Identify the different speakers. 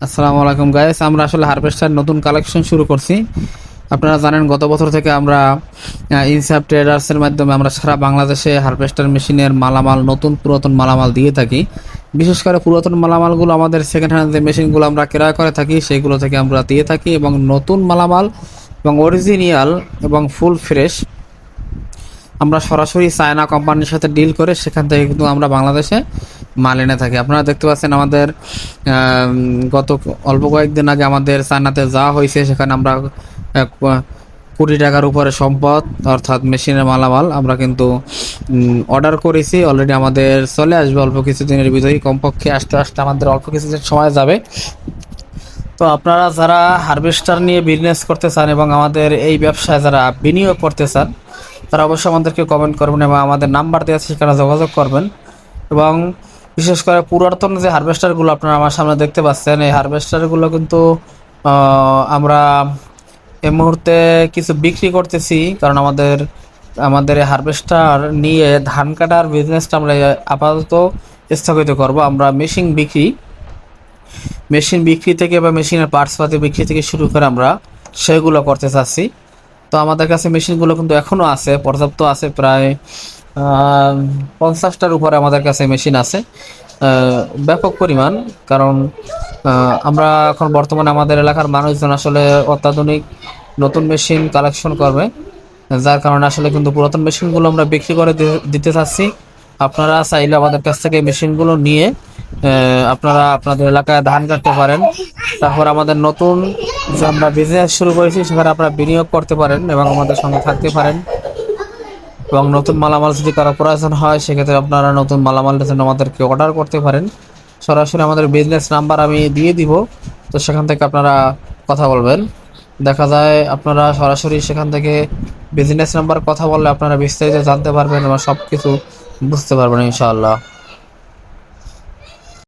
Speaker 1: আসসালামু আলাইকুম গাইস, আমরা আসলে হারভেস্টার নতুন কালেকশন শুরু করছি। আপনারা জানেন গত বছর থেকে আমরা ইনসাফ ট্রেডার্সের মাধ্যমে আমরা সারা বাংলাদেশে হারভেস্টার মেশিনের মালামাল, নতুন পুরাতন মালামাল দিয়ে থাকি। বিশেষ করে পুরাতন মালামালগুলো আমাদের সেকেন্ড হ্যান্ড যে মেশিনগুলো আমরা ক্রয় করে থাকি সেইগুলো থেকে আমরা দিয়ে থাকি, এবং নতুন মালামাল এবং অরিজিনাল এবং ফুল ফ্রেশ আমরা সরাসরি চায়না কোম্পানির সাথে ডিল করে সেখান থেকে কিন্তু আমরা বাংলাদেশে মাল এনে থাকি। আপনারা দেখতে পাচ্ছেন আমাদের গত অল্প কয়েকদিন আগে আমাদের চায়নাতে যাওয়া হয়েছে, সেখানে আমরা কোটি টাকার উপরে সম্পদ অর্থাৎ মেশিনের মালামাল আমরা কিন্তু অর্ডার করেছি। অলরেডি আমাদের চলে আসবে অল্প কিছুদিনের ভিতরেই, কমপক্ষে আসতে আসতে আমাদের অল্প কিছুদিন সময় যাবে। তো আপনারা যারা হারভেস্টার নিয়ে বিজনেস করতে চান এবং আমাদের এই ব্যবসায় যারা বিনিয়োগ করতে চান, তারা অবশ্যই আমাদেরকে কমেন্ট করবেন এবং আমাদের নাম্বার দেওয়া আছে সেখানে যোগাযোগ করবেন। এবং বিশেষ করে পুরাতন যে হারভেস্টারগুলো আপনারা আমার সামনে দেখতে পাচ্ছেন, এই হারভেস্টারগুলো কিন্তু আমরা এই মুহূর্তে কিছু বিক্রি করতেছি, কারণ আমাদের আমাদের এই হারভেস্টার নিয়ে ধান কাটার বিজনেসটা আমরা আপাতত স্থগিত করব। আমরা মেশিন বিক্রি থেকে বা মেশিনের পার্টসপাতি বিক্রি থেকে শুরু করে আমরা সেগুলো করতে চাচ্ছি। তো আমাদের কাছে মেশিনগুলো কিন্তু এখনও আছে, পর্যাপ্ত আছে, প্রায় 50টার উপরে আমাদের কাছে মেশিন আছে, ব্যাপক পরিমাণ। কারণ আমরা এখন বর্তমানে আমাদের এলাকার মানুষজন আসলে অত্যাধুনিক নতুন মেশিন কালেকশন করবে, যার কারণে আসলে কিন্তু পুরাতন মেশিনগুলো আমরা বিক্রি করে দিতে চাচ্ছি। আপনারা চাইলে আমাদের কাছ থেকে মেশিনগুলো নিয়ে আপনারা আপনাদের এলাকায় ধান কাটতে পারেন। তারপর আমাদের নতুন যে আমরা বিজনেস শুরু করেছি সেখানে আপনারা বিনিয়োগ করতে পারেন এবং আমাদের সঙ্গে থাকতে পারেন। এবং নতুন মালামাল যদি কারো প্রয়োজন হয় সেক্ষেত্রে আপনারা নতুন মালামালের জন্য আমাদেরকে অর্ডার করতে পারেন। সরাসরি আমাদের বিজনেস নাম্বার আমি দিয়ে দিব, তো সেখান থেকে আপনারা কথা বলবেন। দেখা যায় আপনারা সরাসরি সেখান থেকে বিজনেস নাম্বার কথা বললে আপনারা বিস্তারিত জানতে পারবেন এবং সব কিছু বুঝতে পারবেন ইনশাআল্লাহ।